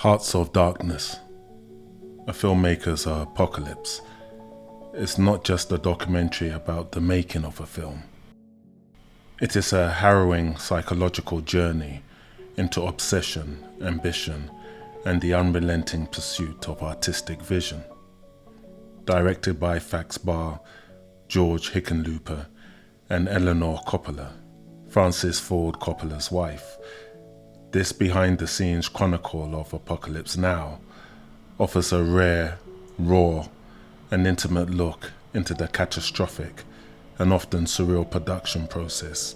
Hearts of Darkness, a filmmaker's apocalypse, is not just a documentary about the making of a film. It is a harrowing psychological journey into obsession, ambition, and the unrelenting pursuit of artistic vision. Directed by Fax Bahr, George Hickenlooper, and Eleanor Coppola, Francis Ford Coppola's wife, this behind-the-scenes chronicle of Apocalypse Now offers a rare, raw, and intimate look into the catastrophic and often surreal production process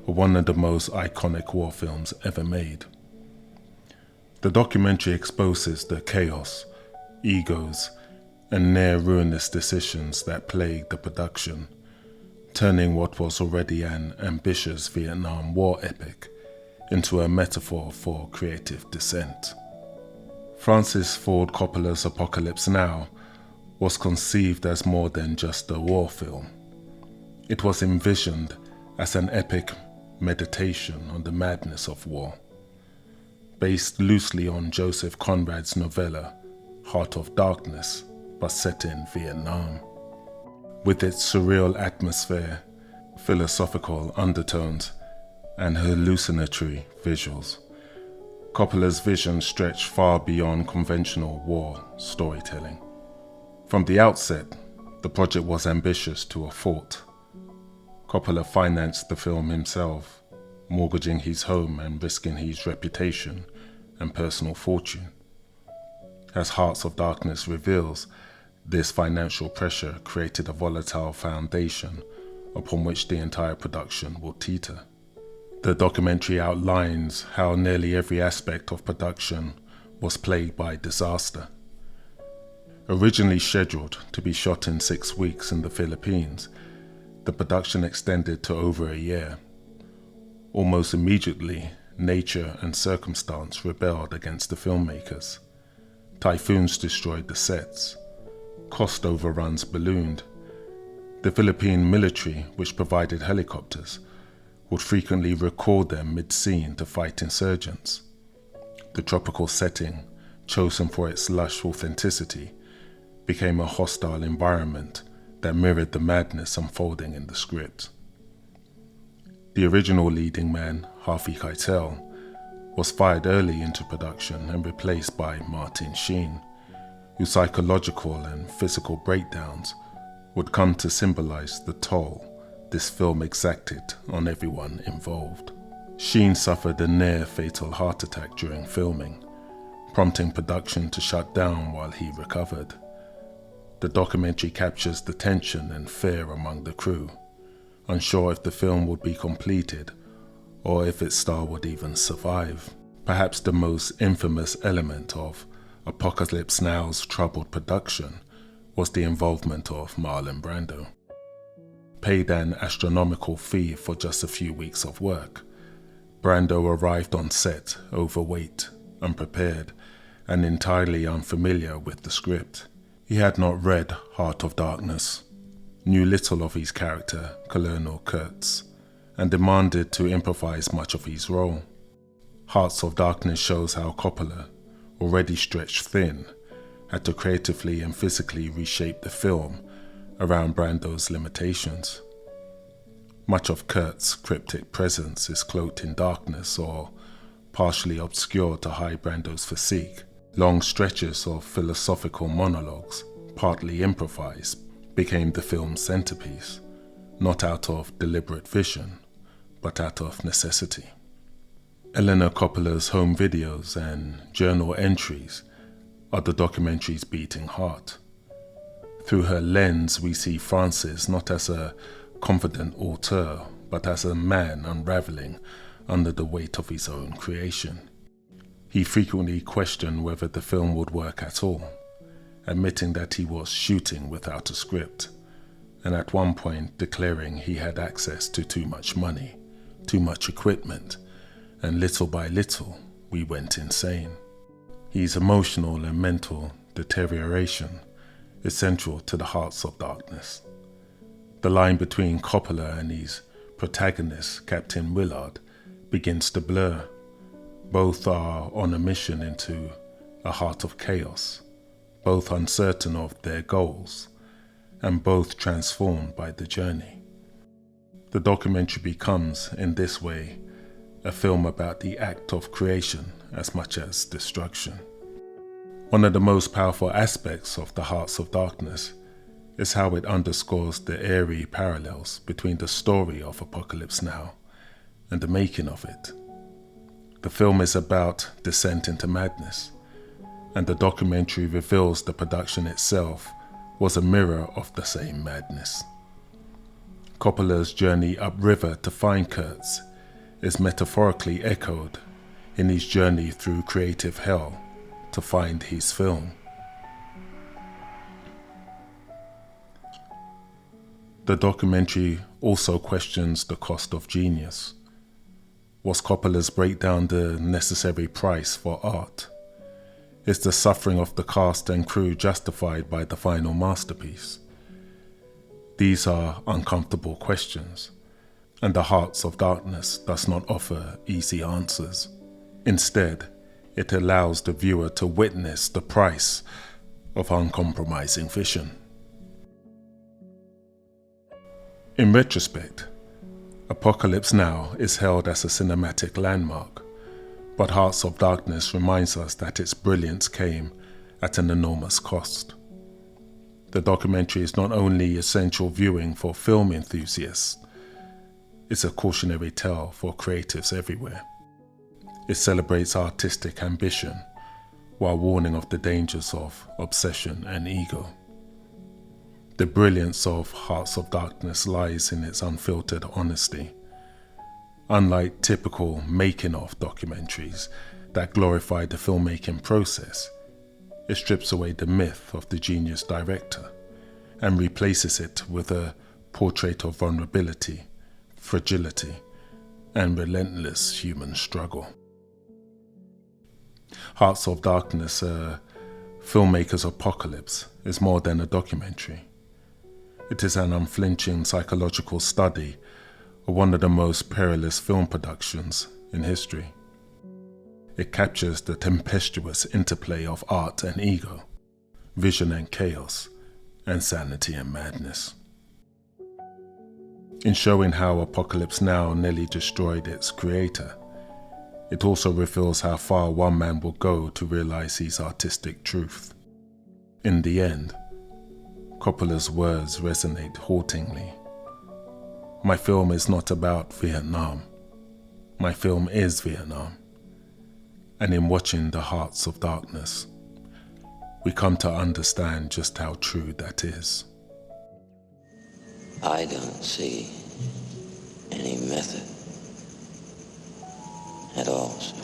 of one of the most iconic war films ever made. The documentary exposes the chaos, egos, and near-ruinous decisions that plagued the production, turning what was already an ambitious Vietnam War epic into a metaphor for creative dissent. Francis Ford Coppola's Apocalypse Now was conceived as more than just a war film. It was envisioned as an epic meditation on the madness of war, based loosely on Joseph Conrad's novella Heart of Darkness, but set in Vietnam. With its surreal atmosphere, philosophical undertones, and hallucinatory visuals, Coppola's vision stretched far beyond conventional war storytelling. From the outset, the project was ambitious to a fault. Coppola financed the film himself, mortgaging his home and risking his reputation and personal fortune. As Hearts of Darkness reveals, this financial pressure created a volatile foundation upon which the entire production will teeter. The documentary outlines how nearly every aspect of production was plagued by disaster. Originally scheduled to be shot in 6 weeks in the Philippines, the production extended to over a year. Almost immediately, nature and circumstance rebelled against the filmmakers. Typhoons destroyed the sets. Cost overruns ballooned. The Philippine military, which provided helicopters, would frequently record them mid-scene to fight insurgents. The tropical setting, chosen for its lush authenticity, became a hostile environment that mirrored the madness unfolding in the script. The original leading man, Harvey Keitel, was fired early into production and replaced by Martin Sheen, whose psychological and physical breakdowns would come to symbolize the toll this film exacted on everyone involved. Sheen suffered a near-fatal heart attack during filming, prompting production to shut down while he recovered. The documentary captures the tension and fear among the crew, unsure if the film would be completed or if its star would even survive. Perhaps the most infamous element of Apocalypse Now's troubled production was the involvement of Marlon Brando. Paid an astronomical fee for just a few weeks of work, Brando arrived on set overweight, unprepared, and entirely unfamiliar with the script. He had not read Heart of Darkness, knew little of his character, Colonel Kurtz, and demanded to improvise much of his role. Hearts of Darkness shows how Coppola, already stretched thin, had to creatively and physically reshape the film around Brando's limitations. Much of Kurt's cryptic presence is cloaked in darkness or partially obscured to hide Brando's physique. Long stretches of philosophical monologues, partly improvised, became the film's centerpiece, not out of deliberate vision, but out of necessity. Eleanor Coppola's home videos and journal entries are the documentary's beating heart. Through her lens, we see Francis not as a confident auteur, but as a man unraveling under the weight of his own creation. He frequently questioned whether the film would work at all, admitting that he was shooting without a script, and at one point declaring he had access to too much money, too much equipment, and little by little we went insane. His emotional and mental deterioration is central to the Hearts of Darkness. The line between Coppola and his protagonist, Captain Willard, begins to blur. Both are on a mission into a heart of chaos, both uncertain of their goals, and both transformed by the journey. The documentary becomes, in this way, a film about the act of creation as much as destruction. One of the most powerful aspects of The Hearts of Darkness is how it underscores the eerie parallels between the story of Apocalypse Now and the making of it. The film is about descent into madness, and the documentary reveals the production itself was a mirror of the same madness. Coppola's journey upriver to find Kurtz is metaphorically echoed in his journey through creative hell to find his film. The documentary also questions the cost of genius. Was Coppola's breakdown the necessary price for art? Is the suffering of the cast and crew justified by the final masterpiece? These are uncomfortable questions, and The Hearts of Darkness does not offer easy answers. Instead, it allows the viewer to witness the price of uncompromising vision. In retrospect, Apocalypse Now is held as a cinematic landmark, but Hearts of Darkness reminds us that its brilliance came at an enormous cost. The documentary is not only essential viewing for film enthusiasts, it's a cautionary tale for creatives everywhere. It celebrates artistic ambition while warning of the dangers of obsession and ego. The brilliance of Hearts of Darkness lies in its unfiltered honesty. Unlike typical making-of documentaries that glorify the filmmaking process, it strips away the myth of the genius director and replaces it with a portrait of vulnerability, fragility, and relentless human struggle. Hearts of Darkness, a filmmaker's apocalypse, is more than a documentary. It is an unflinching psychological study of one of the most perilous film productions in history. It captures the tempestuous interplay of art and ego, vision and chaos, and sanity and madness. In showing how Apocalypse Now nearly destroyed its creator, it also reveals how far one man will go to realize his artistic truth. In the end, Coppola's words resonate hauntingly. My film is not about Vietnam. My film is Vietnam. And in watching The Hearts of Darkness, we come to understand just how true that is. I don't see any method at all, sir.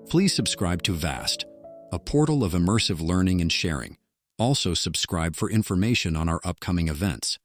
Please subscribe to VAST, a portal of immersive learning and sharing. Also subscribe for information on our upcoming events.